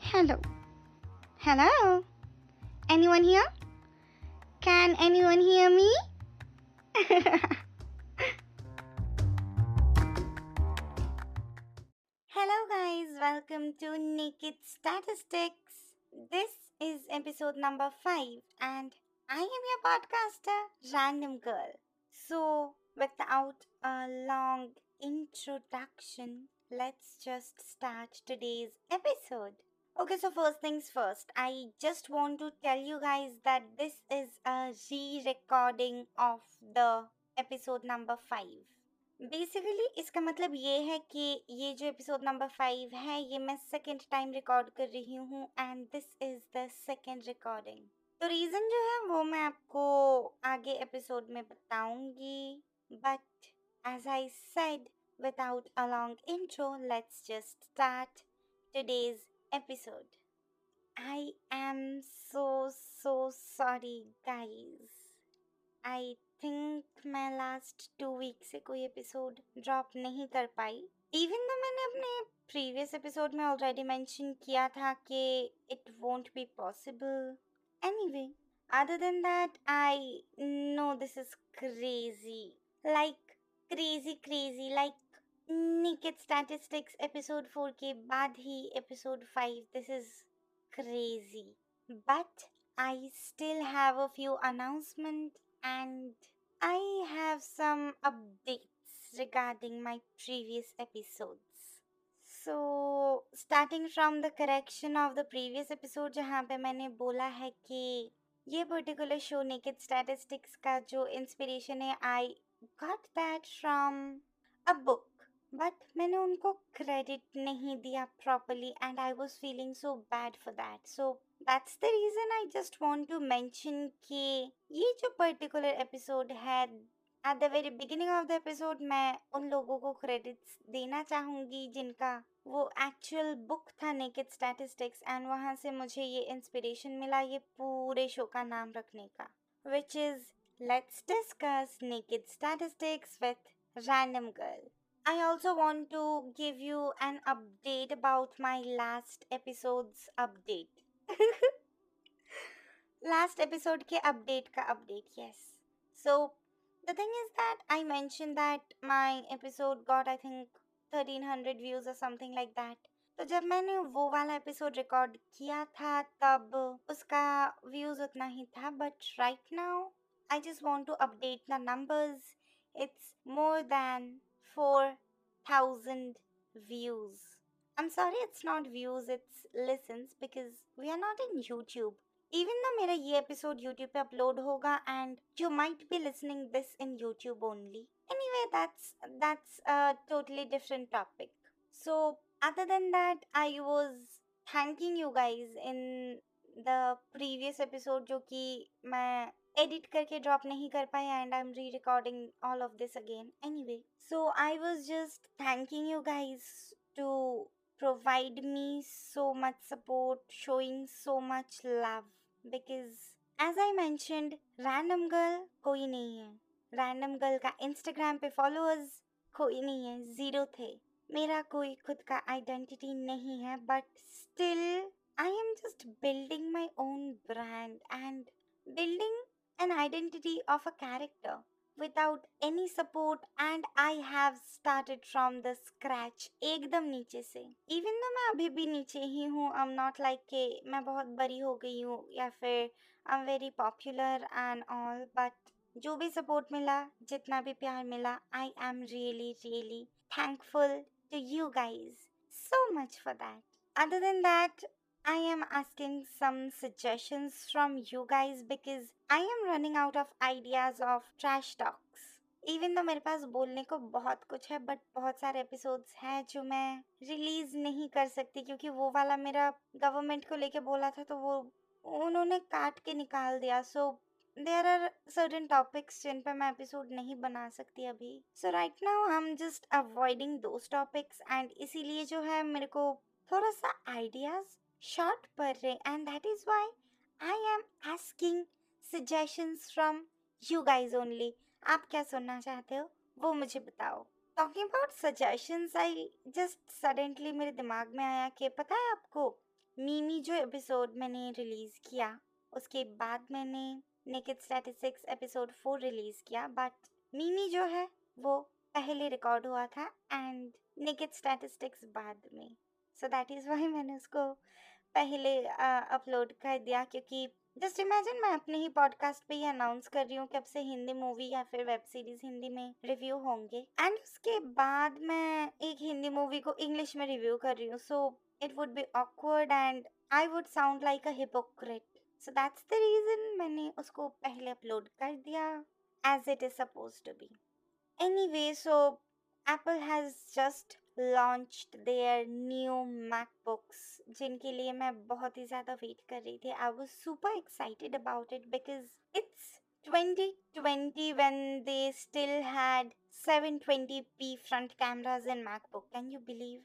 Hello. Hello. Anyone here? Can anyone hear me? Hello, guys. Welcome to Naked Statistics. This is episode number 5, and I am your podcaster, Random Girl. So, without a long introduction, let's just start today's episode. Okay, so first things first, I just want to tell you guys that this is a re-recording of the episode number 5. Basically इसका मतलब ये है कि ये जो episode number 5 है ये मैं सेकेंड टाइम रिकॉर्ड कर रही हूँ and this is the second recording. तो रीज़न जो है वो मैं आपको आगे एपिसोड में बताऊंगी, but as I said without a long intro let's just start today's episode. I am so sorry guys. I think मैं लास्ट 2 वीक से कोई एपिसोड ड्रॉप नहीं कर पाई, इवन तो मैंने अपने प्रीवियस एपिसोड में ऑलरेडी मेंशन किया था कि it won't be possible. Anyway, other than that I know this is crazy, like crazy like naked statistics episode 4 के बाद ही episode 5, this is crazy. But I still have a few announcements and I have some updates regarding my previous episodes. So, starting from the correction of the previous episode जहाँ पे मैंने बोला है कि ये particular show Naked Statistics का जो inspiration है I got that from a book. But मैंने उनको क्रेडिट नहीं दिया properly and I was feeling so bad for that, so that's the reason I just want to mention कि ये जो पर्टिकुलर एपिसोड है at the very beginning of the episode मैं उन लोगों को क्रेडिट्स देना चाहूँगी जिनका वो एक्चुअल बुक था नेकेड स्टैटिस्टिक्स एंड वहाँ से मुझे ये इंस्पिरेशन मिला ये पूरे शो का नाम रखने का, which is let's discuss naked statistics with random girl. I also want to give you an update about my last episode's update. Last episode के update का update, yes. So, the thing is that I mentioned that my episode got, I think, 1300 views or something like that. तो जब मैंने वो वाला episode record किया था तब उसका व्यूज उतना ही था, but right now I just want to update the numbers. It's more than 4,000 views. I'm sorry, it's not views, it's listens because we are not in YouTube. Even though मेरा ये episode YouTube पे upload होगा and you might be listening this in YouTube only. Anyway, that's a totally different topic. So other than that, I was thanking you guys in the previous episode जो कि मैं edit करके drop नहीं कर पाई and I am re recording all of this again. Anyway, so I was just thanking you guys to provide me so much support, showing so much love, because as I mentioned random girl कोई नहीं है. Random girl का Instagram पे followers कोई नहीं है, 0 थे. मेरा कोई खुद का आइडेंटिटी नहीं है, but still I am just building my own brand and building an identity of a character without any support, and I have started from the scratch एकदम नीचे से. Even though मैं अभी भी नीचे ही हूँ, I'm not like कि मैं बहुत बड़ी हो गई हूँ या फिर I'm very popular and all, but जो भी सपोर्ट मिला, जितना भी प्यार मिला, I am really thankful to you guys so much for that. Other than that, I am asking some suggestions from you guys because I am running out of ideas of trash talks. Even though मेरे पास बोलने को बहुत कुछ है, but बहुत सारे episodes हैं जो मैं रिलीज नहीं कर सकती क्योंकि वो वाला मेरा गवर्नमेंट को लेके बोला था तो वो उन्होंने काट के निकाल दिया. So there are certain topics जिन पे मैं episode नहीं बना सकती अभी. So right now I'm just avoiding those topics and इसीलिए जो है मेरे को थोड़ा सा ideas शॉर्ट पड़ रहे and that is why I am asking suggestions from you guys only. आप क्या सुनना चाहते हो वो मुझे बताओ. Talking about suggestions, I just suddenly मेरे दिमाग में आया कि पता है आपको मीमी जो एपिसोड मैंने रिलीज किया, उसके बाद मैंने नेकेड स्टैटिस्टिक्स एपिसोड 4 रिलीज किया, बट मीमी जो है वो पहले रिकॉर्ड हुआ था एंड नेकेड स्टैटिस्टिक्स बाद में। सो दैट इज़ वाई मैंने उसको पहले अपलोड कर दिया, क्योंकि जस्ट इमेजिन मैं अपने ही पॉडकास्ट पे ही अनाउंस कर रही हूँ कि अब से हिंदी मूवी या फिर वेब सीरीज हिंदी में रिव्यू होंगे, एंड उसके बाद मैं एक हिंदी मूवी को इंग्लिश में रिव्यू कर रही हूँ। So it would be awkward and I would sound like a hypocrite. So that's the reason मैंने उसको पहले अपलोड कर दिया as it is suppose to be. Anyway, so Apple has just launched their new MacBooks, जिनके लिए मैं बहुत ही ज़्यादा वेट कर रही थी. I was super excited about it because it's 2020 when they still had 720p front cameras in MacBook. Can you believe?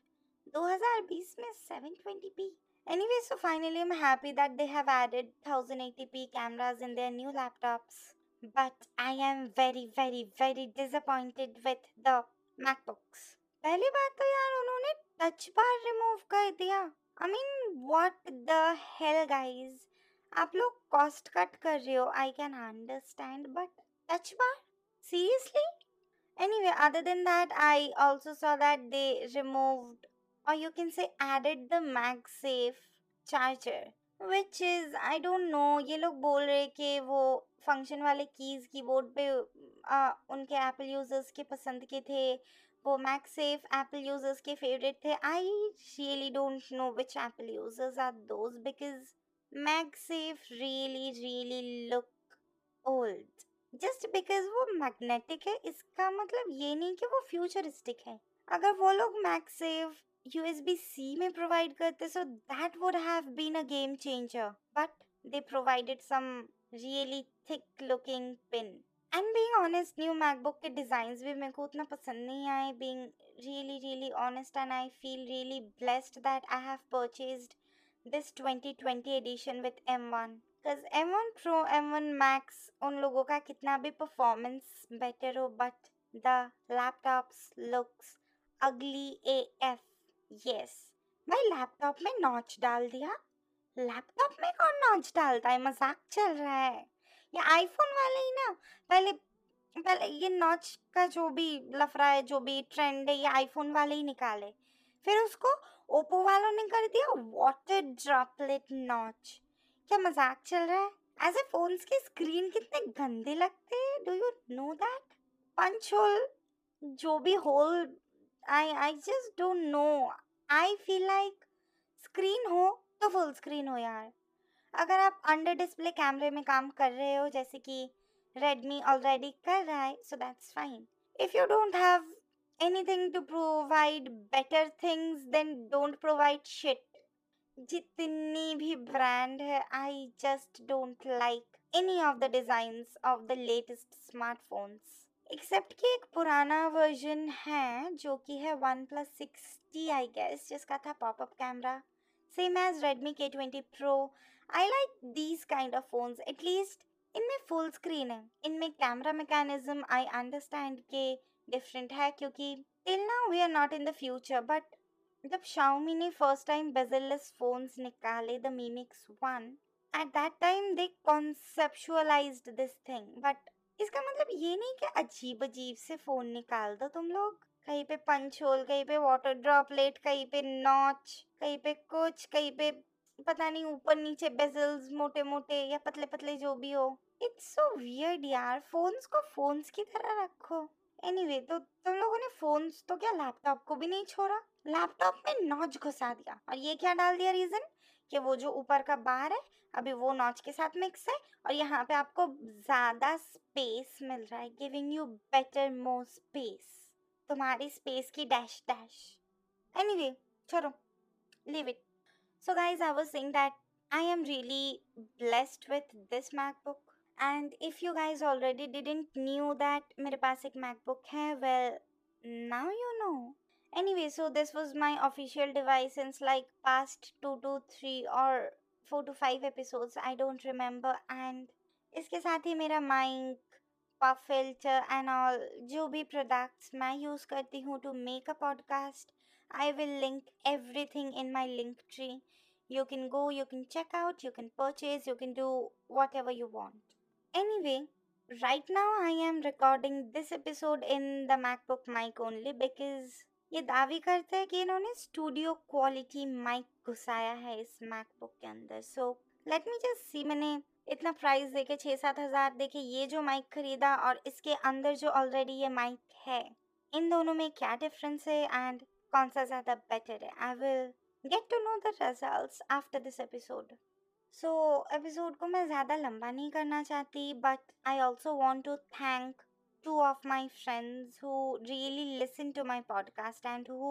2020 में 720p. Anyway, so finally I'm happy that they have added 1080p cameras in their new laptops. But I am very very very disappointed with the MacBooks. पहली बात तो यार उन्होंने touch bar remove कर दिया. I mean, what the hell guys? आप लोग cost cut कर रहे हो, I can understand, but touch bar? Seriously? Anyway, other than that, I also saw that they removed, or you can say added the MagSafe charger, which is, I don't know, ये लोग बोल रहे कि वो function वाले keys keyboard पे उनके Apple users के पसंद के थे, वो MagSafe एप्पल यूजर्स के फेवरेट थे. I really don't know which Apple users are those because MagSafe really look old. Just because वो मैग्नेटिक है इसका मतलब ये नहीं कि वो फ्यूचरिस्टिक है. अगर वो लोग मैगसेफ USB C में प्रोवाइड करते so that would have been a game changer, but they provided some really thick looking pin. And being honest, new MacBook के डिजाइन्स भी मेरे को उतना पसंद नहीं आए. Being really honest, and I feel really blessed that I have purchased this 2020 edition with M1, because M1 Pro, M1 Max उन लोगों का कितना भी परफॉर्मेंस बेटर हो, बट द लैपटॉप्स लुक्स अगली AF. यस, भाई लैपटॉप में नॉच डाल दिया. लैपटॉप में कौन नॉच डालता है? मजाक चल रहा है? ये आईफोन वाले ही ना पहले पहले ये नॉच का जो भी लफड़ा है, जो भी ट्रेंड है, ये आईफोन वाले ही निकाले. फिर उसको ओप्पो वालों ने कर दिया वाटर ड्रॉपलेट नॉच. क्या मजाक चल रहा है? ऐसे फोन्स के स्क्रीन कितने गंदे लगते हैं, do you know that? Punch hole, जो भी hole, I just don't know. I feel like screen हो तो फुल स्क्रीन हो यार. अगर आप अंडर डिस्प्ले कैमरे में काम कर रहे हो जैसे कि रेडमी ऑलरेडी कर रहा है, so that's fine. If you don't have anything to provide better things, then don't provide shit. जितनी भी ब्रांड है, I just don't like any of the designs of the latest smartphones. Except कि एक पुराना version है जो कि है OnePlus 60 आई गेस, जिसका था popup camera, same as Redmi K20 Pro. I like these kind of phones. At least इनमें फुल स्क्रीन है, इनमें कैमरा मैकेनिज्म आई अंडरस्टैंड के डिफरेंट है, क्योंकि till now we are not in the future. But जब Xiaomi ने first time bezel-less phones निकाले, the Mi Mix 1, at that time they conceptualised this thing. But इसका मतलब ये नहीं कि अजीब अजीब से फोन निकाल दो तुम लोग. कहीं पे पंच होल, कहीं पे वाटर ड्रॉपलेट, कहीं पे नॉच, कहीं पे कुछ, कहीं पे पता नहीं ऊपर नीचे बेजल्स मोटे मोटे या पतले पतले जो भी हो. इट्स सो वियर्ड यार. फोन्स को फोन्स की तरह रखो. एनीवे, तो तुम लोगों ने फोन्स तो क्या लैपटॉप को भी नहीं छोड़ा, लैपटॉप में नॉच घुसा दिया. और ये क्या डाल दिया रीजन कि वो जो ऊपर का बार है अभी वो नॉच के साथ मिक्स है और यहाँ पे आपको ज्यादा स्पेस मिल रहा है, giving you better more space. तुम्हारी स्पेस की डैश डैश. एनीवे, छोड़ो, leave it. So guys, I was saying that I am really blessed with this MacBook. And if you guys already didn't knew that मेरे पास एक MacBook है, well, now you know. Anyway, so this was my official device since like past 2 to 3 or 4 to 5 episodes, I don't remember. And इसके साथ ही मेरा mic, puff filter and all जो भी products मैं use करती हूँ to make a podcast, I will link everything in my link tree. You can go, you can check out, you can purchase, you can do whatever you want. Anyway, right now I am recording this episode in the MacBook mic only because ये दावी करते हैं कि इन्होंने studio quality mic घुसाया है इस MacBook के अंदर. So let me just see. मैंने इतना प्राइस देके 6-7 हज़ार देके ये जो माइक खरीदा और इसके अंदर जो ऑलरेडी ये माइक है, इन दोनों में क्या डिफरेंस है एंड कौन सा ज़्यादा बेटर है. I will get to know the results after this episode. So episode को मैं ज़्यादा लंबा नहीं करना चाहती, but I also want to thank two of my friends who really listen to my podcast and who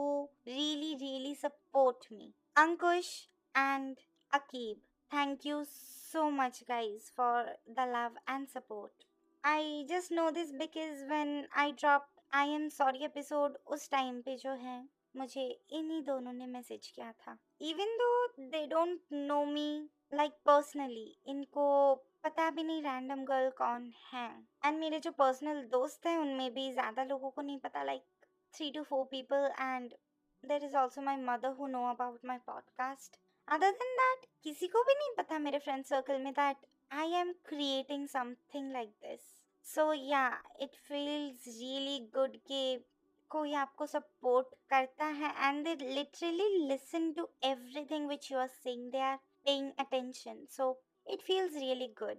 really support me. Ankush and Akib. Thank you so much guys for the love and support. I just know this because when I dropped I am sorry episode उस time पे जो है मुझे इन्हीं दोनों ने message किया था. Even though they don't know me like personally, इनको पता भी नहीं रैंडम गर्ल कौन है. एंड मेरे जो पर्सनल दोस्त हैं उनमें भी ज़्यादा लोगों को नहीं पता, like 3 to 4 people. And there is also my mother who know about my podcast. Other than that किसी को भी नहीं पता मेरे फ्रेंड सर्कल में that I am creating something like this. So yeah it feels really good कि कोई आपको सपोर्ट करता है and they literally listen to everything which you are saying. They are paying attention. So it feels really good.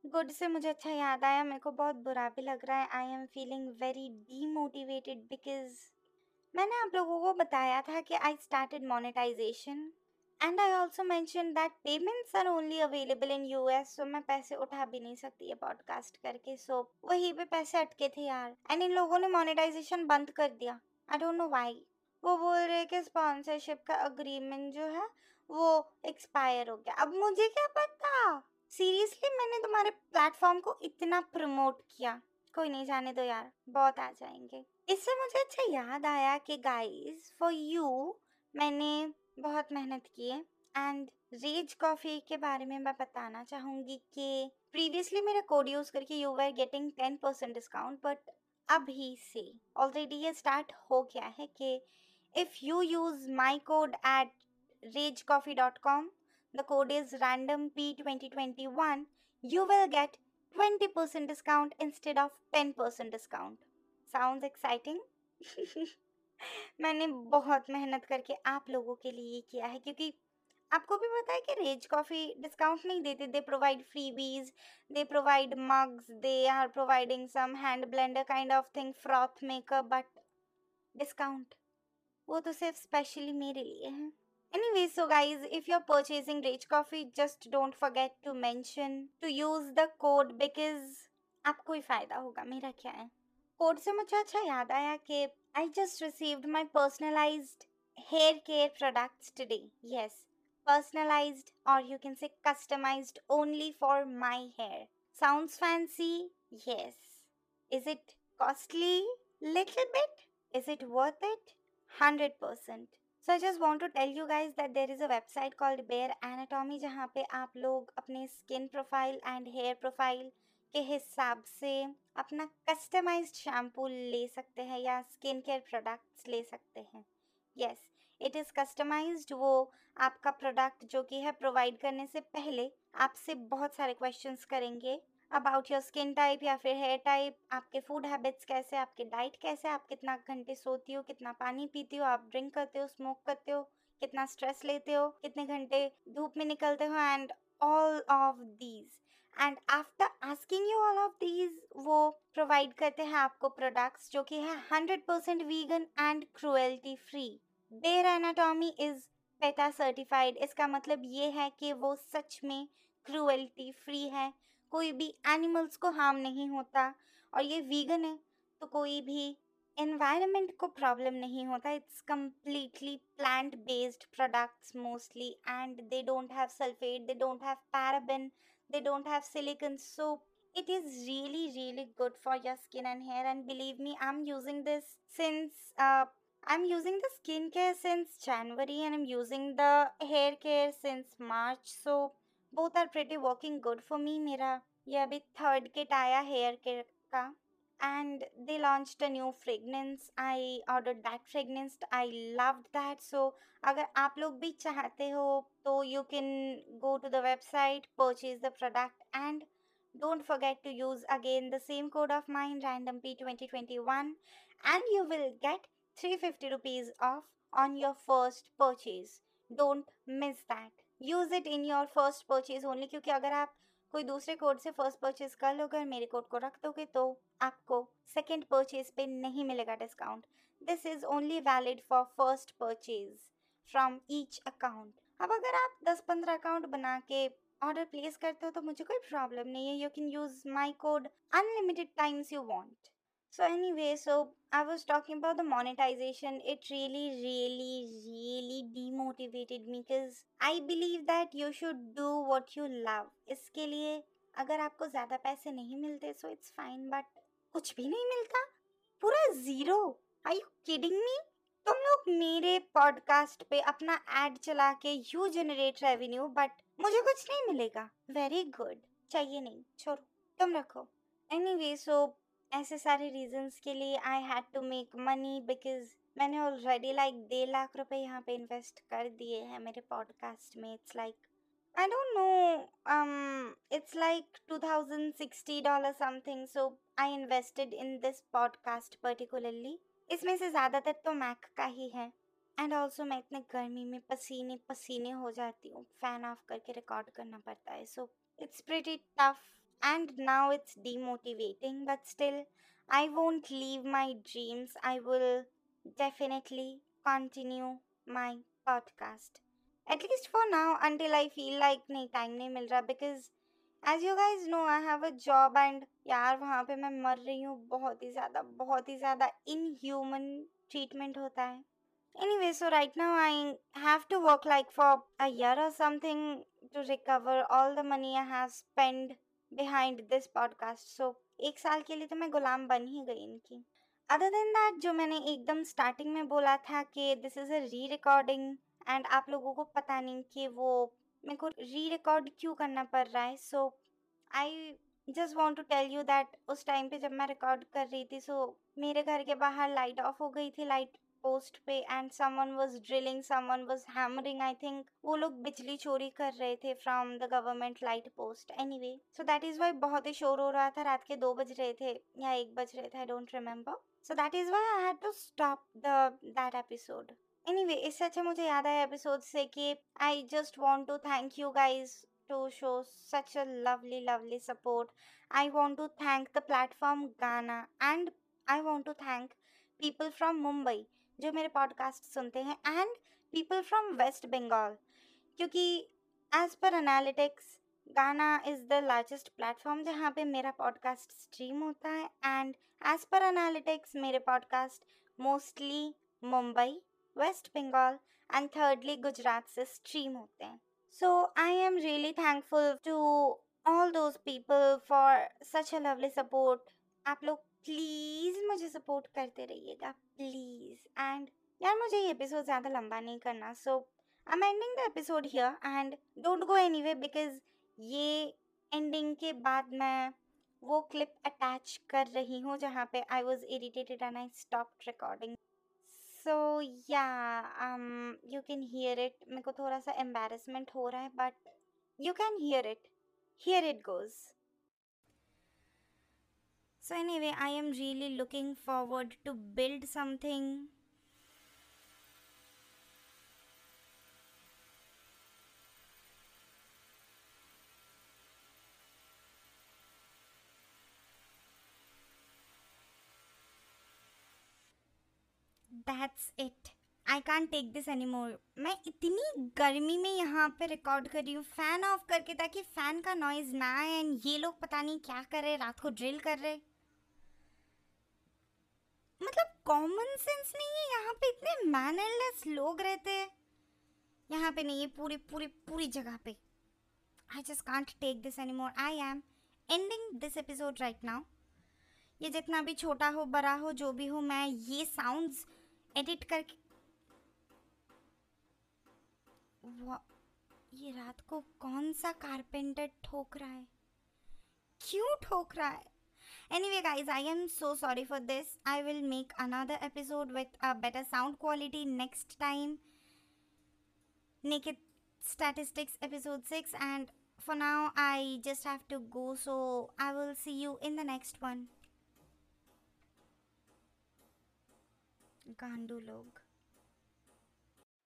Good से मुझे अच्छा याद आया, मेरे को बहुत बुरा भी लग रहा है. I am feeling very demotivated because मैंने आप लोगों को बताया था कि I started monetisation and I also mention that payments are only available in US. So मैं पैसे उठा भी नहीं सकती है पॉडकास्ट करके. सो वहीं पे पैसे अटके थे यार. एंड इन लोगों ने मोनेटाइजेशन बंद कर दिया. I don't know why. वो बोल रहे कि स्पॉन्सरशिप का अग्रीमेंट जो है वो एक्सपायर हो गया. अब मुझे क्या पता. सीरियसली मैंने तुम्हारे प्लेटफॉर्म को इतना प्रमोट किया. कोई नहीं, जाने दो यार, बहुत आ जाएंगे. इससे मुझे अच्छा याद आया कि गाइस फॉर यू मैंने बहुत मेहनत की है. एंड रेज कॉफ़ी के बारे में मैं बताना चाहूँगी कि प्रीवियसली मेरा कोड यूज़ करके you were getting 10% discount, but अभी से ऑलरेडी ये स्टार्ट हो गया है कि if you use my code at ragecoffee.com, the code is randomp2021, you will get 20% discount instead of 10% discount. Sounds exciting? मैंने बहुत मेहनत करके आप लोगों के लिए किया है, क्योंकि आपको भी पता है कि रेज कॉफ़ी डिस्काउंट नहीं देते. They provide freebies, they provide mugs, they are providing some hand blender kind of thing, froth maker, but discount वो तो सिर्फ स्पेशली मेरे लिए है. Anyway, so guys, if you're purchasing Rage Coffee, just don't forget to mention to use the code because आपको ही फायदा होगा, मेरा क्या है. कोड से मुझे अच्छा याद आया कि I just received my personalized hair care products today. Yes, personalized or you can say customized only for my hair. Sounds fancy? Yes. Is it costly? Little bit? Is it worth it? 100%. So I just want to tell you guys that there is a website called Bare Anatomy जहाँ पे आप लोग अपने skin profile and hair profile के हिसाब से अपना customised shampoo ले सकते हैं या स्किन केयर प्रोडक्ट्स ले सकते हैं. Yes, it is customised. वो आपका प्रोडक्ट जो कि है प्रोवाइड करने से पहले आपसे बहुत सारे क्वेश्चंस करेंगे अबाउट योर स्किन टाइप या फिर हेयर टाइप, आपके फूड हैबिट्स कैसे, आपकी डाइट कैसे, आप कितना घंटे सोती हो, कितना पानी पीती हो, आप ड्रिंक करते हो, स्मोक करते हो, कितना स्ट्रेस लेते हो, कितने घंटे धूप में निकलते हो, and all of these. And after asking you all of these वो प्रोवाइड करते हैं आपको प्रोडक्ट्स जो कि है 100% vegan and cruelty free. Bare Anatomy is PETA certified. इसका मतलब ये है कि वो सच में क्रुएल्टी फ्री है, कोई भी एनिमल्स को हार्म नहीं होता, और ये वीगन है तो कोई भी एनवायरनमेंट को प्रॉब्लम नहीं होता. It's completely plant based products mostly and they don't have sulphate, they don't have paraben, they don't have silicon. So it is really good for your skin and hair, and believe me, I'm using this since I'm using the skincare since January and I'm using the hair care since March. So both are pretty working good for me. मेरा ये अभी 3rd kit आया hair care का and they launched a new fragrance. I ordered that fragrance. I loved that. So अगर आप लोग भी चाहते हो तो you can go to the website, purchase the product, and don't forget to use again the same code of mine, randomp2021, and you will get 350 rupees off on your first purchase. Don't miss that. Use it in your first purchase only, क्योंकि अगर आप कोई दूसरे code से first purchase कर लोगे और मेरे कोड को रख दोगे तो आपको सेकंड परचेज पे नहीं मिलेगा discount. This is only valid for first purchase from each account. अब अगर आप 10-15 अकाउंट बना के ऑर्डर प्लेस करते हो तो मुझे कोई प्रॉब्लम नहीं है. You can use my code unlimited times you want. So anyway, so I was talking about the monetization. It really demotivated me because I believe that you should do what you love. इसके लिए अगर आपको ज़्यादा पैसे नहीं मिलते so it's fine, but कुछ भी नहीं मिलता, पूरा zero. Are you kidding me? तुम लोग मेरे पॉडकास्ट पे अपना एड चला के यू जनरेट रेवेन्यू, बट मुझे कुछ नहीं मिलेगा. Very good. चाहिए नहीं, छोड़ो, तुम रखो. एनीवे, सो ऐसे सारे रीजंस के लिए I had to make money because मैंने ऑलरेडी लाइक 1.5 लाख यहाँ पे इन्वेस्ट कर दिए हैं मेरे पॉडकास्ट में. It's like I don't know. It's like $2,060 something. So I invested in this podcast particularly. इसमें से ज़्यादातर तो मैक का ही है. एंड ऑल्सो मैं इतने गर्मी में पसीने पसीने हो जाती हूँ, फैन ऑफ करके रिकॉर्ड करना पड़ता है. So it's pretty tough and now it's demotivating, but still I won't leave my dreams. I will definitely continue my podcast, at least for now, until I feel like नहीं time नहीं मिल रहा. because as you guys know I have a job and यार वहाँ पे मैं मर रही हूँ. बहुत ही ज़्यादा inhuman treatment होता है. Anyway, so right now I have to work like for a year or something to recover all the money I have spent behind this podcast. So एक साल के लिए तो मैं गुलाम बन ही गई इनकी. अदर देन दैट, जो मैंने एकदम स्टार्टिंग में बोला था कि दिस इज़ अ री रिकॉर्डिंग एंड आप लोगों को पता नहीं कि वो मेरे को री रिकॉर्ड क्यों करना पड़ रहा है. So I just want to tell you that उस टाइम पे जब मैं रिकॉर्ड कर रही थी सो मेरे घर के बाहर लाइट ऑफ हो गई थी, लाइट पोस्ट पे, and someone was drilling, someone was hammering. I think वो लोग बिजली चोरी कर रहे थे from the government light post. Anyway, so that is why बहुत ही शोर हो रहा था. रात के 2 बज रहे थे या 1 बज रहे थे, I don't remember. So that is why I had to stop that episode. Anyway, इससे अच्छा मुझे याद आया एपिसोड से कि I just want to thank you guys to show such a lovely support. I want to thank the platform Gaana, and I want to thank people from Mumbai जो मेरे podcast सुनते हैं, and people from West Bengal, क्योंकि as पर analytics गाना is the largest platform जहाँ पे मेरा पॉडकास्ट स्ट्रीम होता है. एंड एज पर एनालिटिक्स मेरे podcast mostly Mumbai, West Bengal and thirdly Gujarat से स्ट्रीम होते हैं. So I am really thankful to all those people for such a lovely support. आप लोग प्लीज़ मुझे सपोर्ट करते रहिएगा प्लीज़. एंड यार मुझे ये एपिसोड ज़्यादा लंबा नहीं करना, so I am ending the episode here and don't go anyway because ये एंडिंग के बाद मैं वो क्लिप अटैच कर रही हूँ जहाँ पे I was irritated and I stopped recording. So yeah you can hear it. मेरे को थोड़ा सा एम्बैरेसमेंट हो रहा है but you can hear it. Hear it goes. So anyway, I am really looking forward to build something. That's it. I can't take this anymore. मैं इतनी गर्मी में यहाँ पे रिकॉर्ड कर रही हूँ फैन ऑफ करके ताकि फैन का नॉइज ना आए. एंड ये लोग पता नहीं क्या कर रहे, रात को ड्रिल कर रहे. मतलब कॉमन सेंस नहीं है. यहाँ पे इतने मैनरलेस लोग रहते हैं. यहाँ पे नहीं है, पूरी पूरी पूरी जगह पे. I just can't take this anymore. I am ending this episode right now. ये जितना भी छोटा हो बड़ा हो जो भी हो, मैं ये साउंड्स एडिट करके ये रात को कौन सा कारपेंटर ठोक रहा है, क्यों ठोक रहा है? Anyway, guys, I am so sorry for this. I will make another episode with a better sound quality next time. Naked Statistics episode 6, and for now, I just have to go, so I will see you in the next one. Gandu log.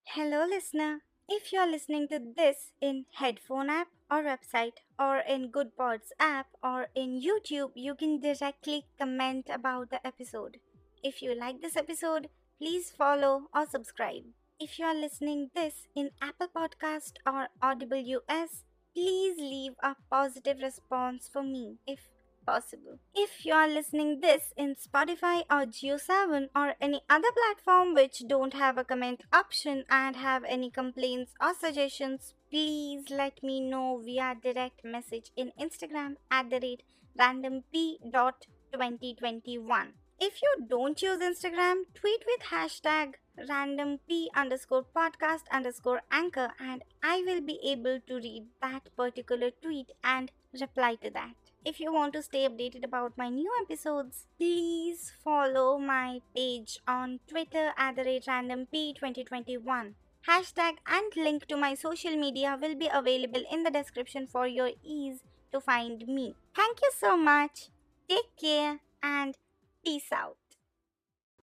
Hello, listener. If you're listening to this in headphone app or website or in Good Pods app or in YouTube, you can directly comment about the episode. If you like this episode, please follow or subscribe. If you're listening this in Apple Podcast or Audible US, please leave a positive response for me if possible. If you are listening this in Spotify or Geo7 or any other platform which don't have a comment option and have any complaints or suggestions, please let me know via direct message in Instagram at the rate randomp.2021. If you don't use Instagram, tweet with hashtag randomp_podcast_anchor and I will be able to read that particular tweet and reply to that. If you want to stay updated about my new episodes, please follow my page on Twitter at the rate randomp2021. Hashtag and link to my social media will be available in the description for your ease to find me. Thank you so much. Take care and peace out.